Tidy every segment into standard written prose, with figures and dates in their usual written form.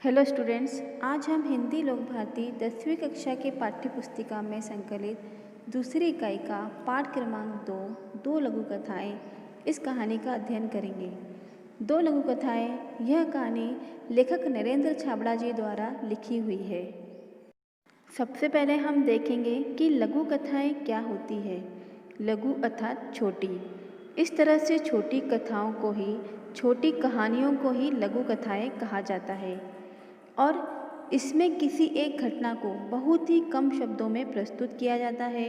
Hello students, आज हम हिंदी लोक भारती 10वीं कक्षा के पाठ्य पुस्तिका में संकलित दूसरी इकाई का पाठ क्रमांक 2 लघु कथाएँ इस कहानी का अध्ययन करेंगे। 2 लघु कथाएँ यह कहानी लेखक नरेंद्र छाबड़ा जी द्वारा लिखी हुई है। सबसे पहले हम देखेंगे कि लघु कथाएँ क्या होती है। लघु अर्थात छोटी। इस तरह से छोटी कथाओं को ही, छोटी कहानियों को ही लघु कथाएँ कहा जाता है और इसमें किसी एक घटना को बहुत ही कम शब्दों में प्रस्तुत किया जाता है।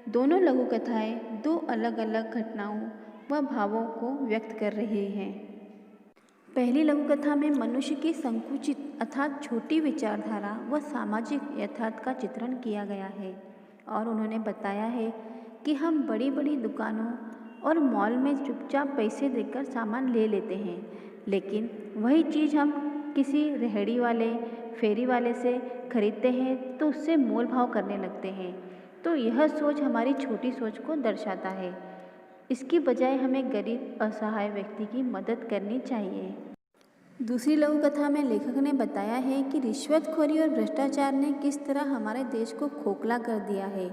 दोनों लघु कथाएँ 2 अलग अलग घटनाओं व भावों को व्यक्त कर रही हैं। पहली लघु कथा में मनुष्य की संकुचित अर्थात छोटी विचारधारा व सामाजिक यथार्थ का चित्रण किया गया है और उन्होंने बताया है कि हम बड़ी बड़ी दुकानों और मॉल में चुपचाप पैसे देकर सामान ले लेते हैं, लेकिन वही चीज़ हम किसी रेहड़ी वाले, फेरी वाले से खरीदते हैं तो उससे मोल भाव करने लगते हैं। तो यह सोच हमारी छोटी सोच को दर्शाता है। इसकी बजाय हमें गरीब असहाय व्यक्ति की मदद करनी चाहिए। दूसरी लघु कथा में लेखक ने बताया है कि रिश्वतखोरी और भ्रष्टाचार ने किस तरह हमारे देश को खोखला कर दिया है।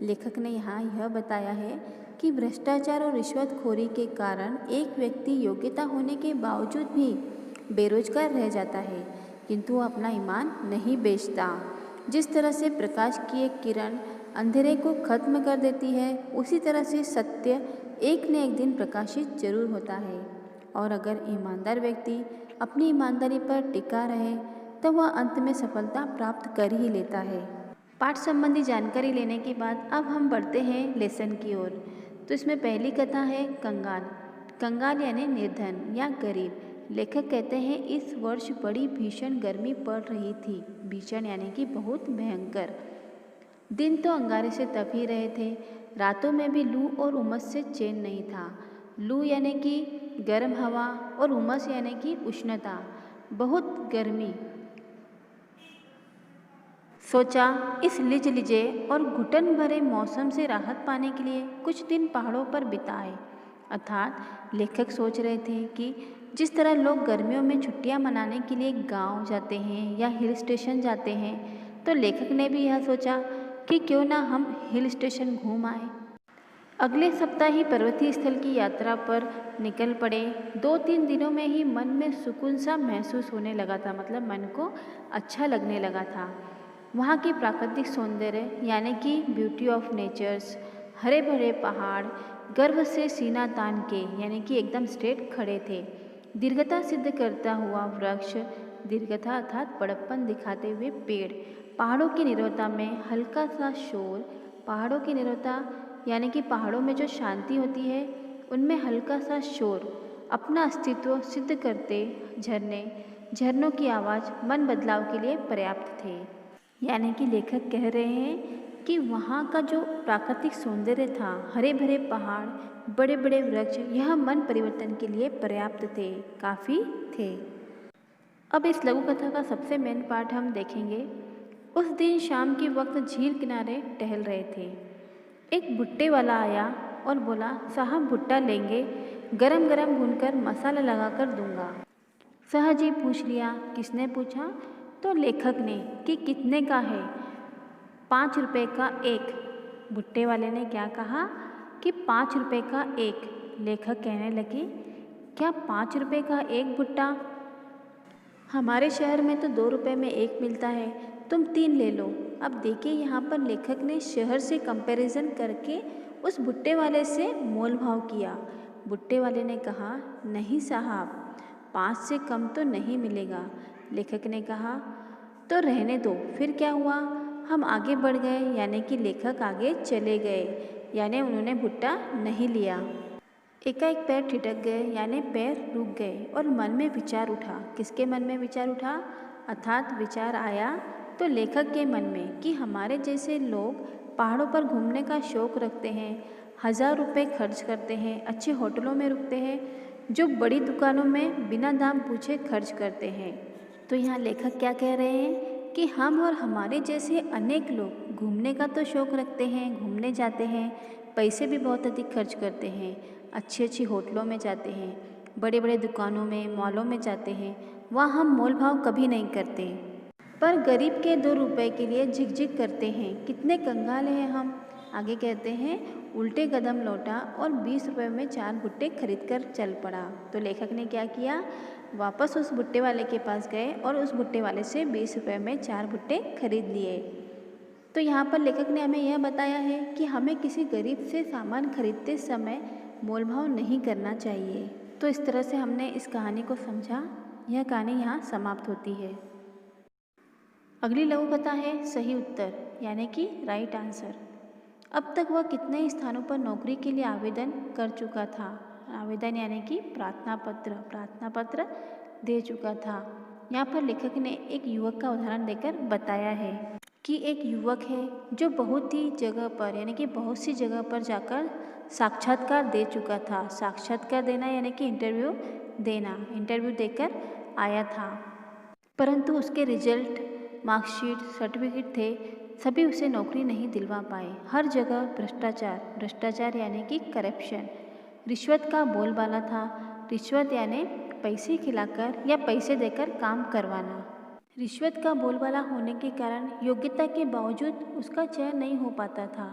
लेखक ने यहाँ यह बताया है कि भ्रष्टाचार और रिश्वतखोरी के कारण एक व्यक्ति योग्यता होने के बावजूद भी बेरोजगार रह जाता है, किंतु वो अपना ईमान नहीं बेचता। जिस तरह से प्रकाश की एक किरण अंधेरे को खत्म कर देती है, उसी तरह से सत्य एक न एक दिन प्रकाशित जरूर होता है और अगर ईमानदार व्यक्ति अपनी ईमानदारी पर टिका रहे तो वह अंत में सफलता प्राप्त कर ही लेता है। पाठ संबंधी जानकारी लेने के बाद अब हम बढ़ते हैं लेसन की ओर। तो इसमें पहली कथा है कंगाल। कंगाल यानी निर्धन या गरीब। लेखक कहते हैं इस वर्ष बड़ी भीषण गर्मी पड़ रही थी। भीषण यानी कि बहुत भयंकर। दिन तो अंगारे से तप ही रहे थे, रातों में भी लू और उमस से चैन नहीं था। लू यानी कि गर्म हवा और उमस यानी कि उष्णता, बहुत गर्मी। सोचा इस लिजे और घुटन भरे मौसम से राहत पाने के लिए कुछ दिन पहाड़ों पर बिताए। अर्थात लेखक सोच रहे थे कि जिस तरह लोग गर्मियों में छुट्टियां मनाने के लिए गांव जाते हैं या हिल स्टेशन जाते हैं, तो लेखक ने भी यह सोचा कि क्यों ना हम हिल स्टेशन घूम आए। अगले सप्ताह ही पर्वतीय स्थल की यात्रा पर निकल पड़े। 2-3 दिनों में ही मन में सुकून सा महसूस होने लगा था, मतलब मन को अच्छा लगने लगा था। वहाँ की प्राकृतिक सौंदर्य यानी कि ब्यूटी ऑफ नेचर्स, हरे भरे पहाड़ गर्व से सीना तान के यानी कि एकदम स्ट्रेट खड़े थे। दीर्घता सिद्ध करता हुआ वृक्ष, दीर्घता अर्थात बड़प्पन दिखाते हुए पेड़, पहाड़ों की नीरवता में हल्का सा शोर, पहाड़ों की नीरवता यानी कि पहाड़ों में जो शांति होती है उनमें हल्का सा शोर, अपना अस्तित्व सिद्ध करते झरने, झरनों की आवाज़ मन बदलाव के लिए पर्याप्त थे। यानी कि लेखक कह रहे हैं कि वहाँ का जो प्राकृतिक सौंदर्य था, हरे भरे पहाड़, बड़े बड़े वृक्ष, यह मन परिवर्तन के लिए पर्याप्त थे, काफ़ी थे। अब इस लघु कथा का सबसे मेन पार्ट हम देखेंगे। उस दिन शाम के वक्त झील किनारे टहल रहे थे। एक भुट्टे वाला आया और बोला, साहब भुट्टा लेंगे, गरम गरम भूनकर मसाला लगाकर दूंगा। सहज ही पूछ लिया, किसने पूछा? तो लेखक ने कि कितने का है? 5 रुपये का एक। भुट्टे वाले ने क्या कहा कि 5 रुपये का एक। लेखक कहने लगे, क्या 5 रुपये का एक भुट्टा? हमारे शहर में तो 2 रुपये में एक मिलता है, तुम 3 ले लो। अब देखिए यहाँ पर लेखक ने शहर से कंपैरिजन करके उस भुट्टे वाले से मोल भाव किया। भुट्टे वाले ने कहा, नहीं साहब, 5 से कम तो नहीं मिलेगा। लेखक ने कहा, तो रहने दो। फिर क्या हुआ? हम आगे बढ़ गए, यानी कि लेखक आगे चले गए, यानी उन्होंने भुट्टा नहीं लिया। एकाएक पैर ठिठक गए, यानी पैर रुक गए और मन में विचार उठा। किसके मन में विचार उठा? अर्थात विचार आया तो लेखक के मन में कि हमारे जैसे लोग पहाड़ों पर घूमने का शौक़ रखते हैं, 1000 रुपये खर्च करते हैं, अच्छे होटलों में रुकते हैं, जो बड़ी दुकानों में बिना दाम पूछे खर्च करते हैं। तो यहाँ लेखक क्या कह रहे हैं कि हम और हमारे जैसे अनेक लोग घूमने का तो शौक़ रखते हैं, घूमने जाते हैं, पैसे भी बहुत अधिक खर्च करते हैं, अच्छी अच्छी होटलों में जाते हैं, बड़े बड़े दुकानों में, मॉलों में जाते हैं, वहाँ हम मोल भाव कभी नहीं करते, पर गरीब के 2 रुपए के लिए झिकझिक करते हैं। कितने कंगाल हैं हम। आगे कहते हैं, उल्टे कदम लौटा और 20 रुपए में 4 भुट्टे खरीद कर चल पड़ा। तो लेखक ने क्या किया, वापस उस भुट्टे वाले के पास गए और उस भुट्टे वाले से 20 रुपए में 4 भुट्टे खरीद लिए। तो यहाँ पर लेखक ने हमें यह बताया है कि हमें किसी गरीब से सामान खरीदते समय मोल भाव नहीं करना चाहिए। तो इस तरह से हमने इस कहानी को समझा। यह कहानी यहाँ समाप्त होती है। अगली लघु कथा है सही उत्तर, यानी कि राइट आंसर। अब तक वह कितने स्थानों पर नौकरी के लिए आवेदन कर चुका था। आवेदन यानी कि प्रार्थना पत्र दे चुका था। यहाँ पर लेखक ने एक युवक का उदाहरण देकर बताया है कि एक युवक है जो बहुत ही जगह पर यानी कि बहुत सी जगह पर जाकर साक्षात्कार दे चुका था। साक्षात्कार देना यानी कि इंटरव्यू देना, इंटरव्यू देकर आया था, परंतु उसके रिजल्ट, मार्कशीट, सर्टिफिकेट थे, सभी उसे नौकरी नहीं दिलवा पाए। हर जगह भ्रष्टाचार यानी कि करप्शन, रिश्वत का बोलबाला था। रिश्वत यानी पैसे खिलाकर या पैसे देकर काम करवाना। रिश्वत का बोलबाला होने के कारण योग्यता के बावजूद उसका चयन नहीं हो पाता था।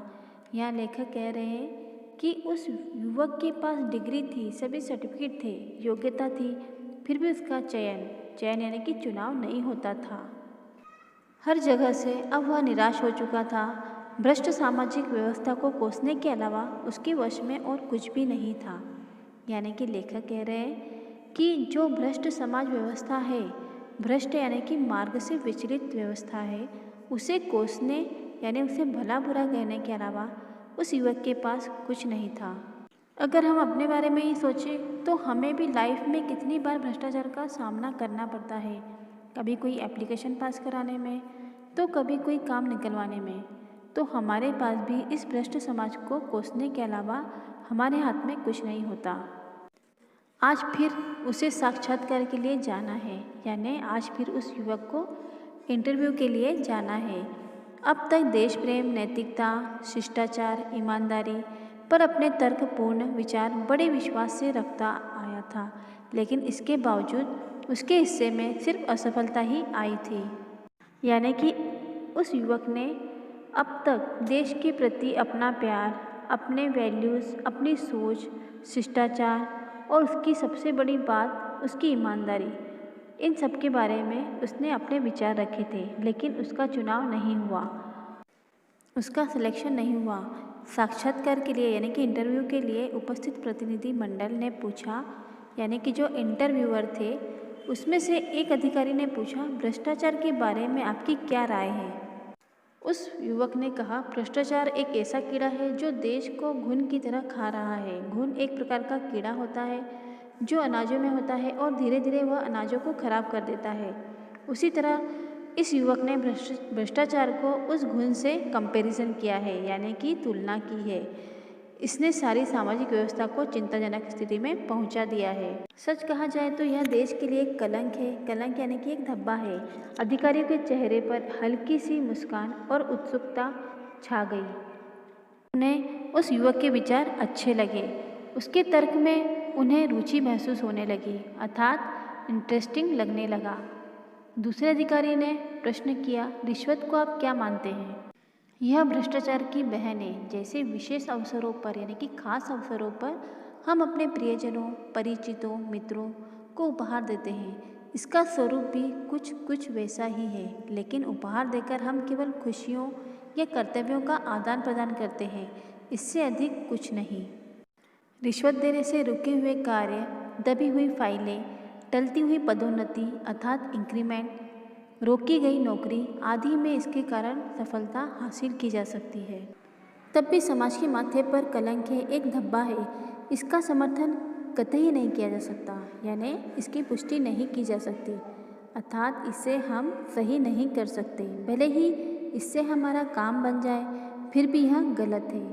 यहाँ लेखक कह रहे हैं कि उस युवक के पास डिग्री थी, सभी सर्टिफिकेट थे, योग्यता थी, फिर भी उसका चयन यानी कि चुनाव नहीं होता था। हर जगह से अब वह निराश हो चुका था। भ्रष्ट सामाजिक व्यवस्था को कोसने के अलावा उसके वश में और कुछ भी नहीं था। यानी कि लेखक कह रहे हैं कि जो भ्रष्ट समाज व्यवस्था है, भ्रष्ट यानी कि मार्ग से विचलित व्यवस्था है, उसे कोसने यानी उसे भला बुरा कहने के अलावा उस युवक के पास कुछ नहीं था। अगर हम अपने बारे में ही सोचें तो हमें भी लाइफ में कितनी बार भ्रष्टाचार का सामना करना पड़ता है। कभी कोई एप्लीकेशन पास कराने में, तो कभी कोई काम निकलवाने में। तो हमारे पास भी इस भ्रष्ट समाज को कोसने के अलावा हमारे हाथ में कुछ नहीं होता। आज फिर उसे साक्षात्कार के लिए जाना है, यानी आज फिर उस युवक को इंटरव्यू के लिए जाना है। अब तक देश प्रेम, नैतिकता, शिष्टाचार, ईमानदारी पर अपने तर्कपूर्ण विचार बड़े विश्वास से रखता आया था, लेकिन इसके बावजूद उसके हिस्से में सिर्फ असफलता ही आई थी। यानी कि उस युवक ने अब तक देश के प्रति अपना प्यार, अपने वैल्यूज़, अपनी सोच, शिष्टाचार और उसकी सबसे बड़ी बात उसकी ईमानदारी, इन सब के बारे में उसने अपने विचार रखे थे, लेकिन उसका चुनाव नहीं हुआ, उसका सिलेक्शन नहीं हुआ। साक्षात्कार के लिए यानी कि इंटरव्यू के लिए उपस्थित प्रतिनिधि मंडल ने पूछा, यानी कि जो इंटरव्यूअर थे उसमें से एक अधिकारी ने पूछा, भ्रष्टाचार के बारे में आपकी क्या राय है। उस युवक ने कहा, भ्रष्टाचार एक ऐसा कीड़ा है जो देश को घुन की तरह खा रहा है। घुन एक प्रकार का कीड़ा होता है जो अनाजों में होता है और धीरे धीरे वह अनाजों को खराब कर देता है। उसी तरह इस युवक ने भ्रष्टाचार को उस घुन से कंपैरिजन किया है, यानी कि तुलना की है। इसने सारी सामाजिक व्यवस्था को चिंताजनक स्थिति में पहुंचा दिया है। सच कहा जाए तो यह देश के लिए एक कलंक है। कलंक यानी कि एक धब्बा है। अधिकारियों के चेहरे पर हल्की सी मुस्कान और उत्सुकता छा गई। उन्हें उस युवक के विचार अच्छे लगे। उसके तर्क में उन्हें रुचि महसूस होने लगी, अर्थात इंटरेस्टिंग लगने लगा। दूसरे अधिकारी ने प्रश्न किया, रिश्वत को आप क्या मानते हैं। यह भ्रष्टाचार की बहन है। जैसे विशेष अवसरों पर यानी कि खास अवसरों पर हम अपने प्रियजनों, परिचितों, मित्रों को उपहार देते हैं, इसका स्वरूप भी कुछ वैसा ही है। लेकिन उपहार देकर हम केवल खुशियों या कर्तव्यों का आदान प्रदान करते हैं, इससे अधिक कुछ नहीं। रिश्वत देने से रुके हुए कार्य, दबी हुई फाइलें, टलती हुई पदोन्नति अर्थात इंक्रीमेंट, रोकी गई नौकरी आदि में इसके कारण सफलता हासिल की जा सकती है। तब भी समाज के माथे पर कलंक है, एक धब्बा है। इसका समर्थन कतई नहीं किया जा सकता, यानी इसकी पुष्टि नहीं की जा सकती, अर्थात इसे हम सही नहीं कर सकते। भले ही इससे हमारा काम बन जाए, फिर भी यह गलत है।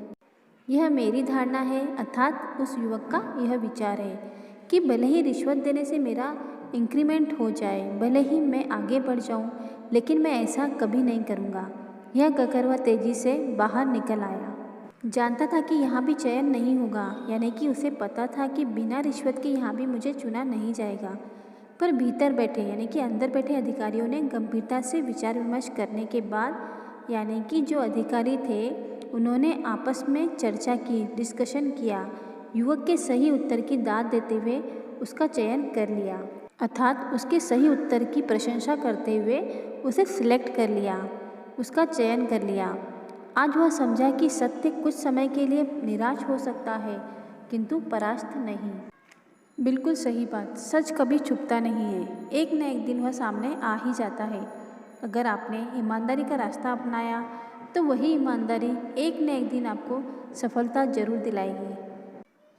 यह मेरी धारणा है, अर्थात उस युवक का यह विचार है कि भले ही रिश्वत देने से मेरा इंक्रीमेंट हो जाए, भले ही मैं आगे बढ़ जाऊं, लेकिन मैं ऐसा कभी नहीं करूंगा। यह कहकर वह तेजी से बाहर निकल आया। जानता था कि यहाँ भी चयन नहीं होगा, यानी कि उसे पता था कि बिना रिश्वत के यहाँ भी मुझे चुना नहीं जाएगा। पर भीतर बैठे यानी कि अंदर बैठे अधिकारियों ने गंभीरता से विचार विमर्श करने के बाद यानी कि जो अधिकारी थे उन्होंने आपस में चर्चा की, डिस्कशन किया, युवक के सही उत्तर की दाद देते हुए उसका चयन कर लिया, अर्थात उसके सही उत्तर की प्रशंसा करते हुए उसे सिलेक्ट कर लिया, उसका चयन कर लिया। आज वह समझा कि सत्य कुछ समय के लिए निराश हो सकता है किंतु परास्त नहीं। बिल्कुल सही बात, सच कभी छुपता नहीं है, एक न एक दिन वह सामने आ ही जाता है। अगर आपने ईमानदारी का रास्ता अपनाया तो वही ईमानदारी एक न एक दिन आपको सफलता जरूर दिलाएगी।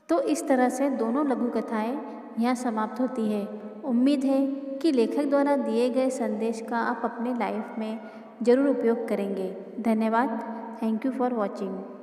तो इस तरह से दोनों लघु कथाएं यहाँ समाप्त होती है। उम्मीद है कि लेखक द्वारा दिए गए संदेश का आप अपने लाइफ में ज़रूर उपयोग करेंगे। धन्यवाद। Thank you for watching.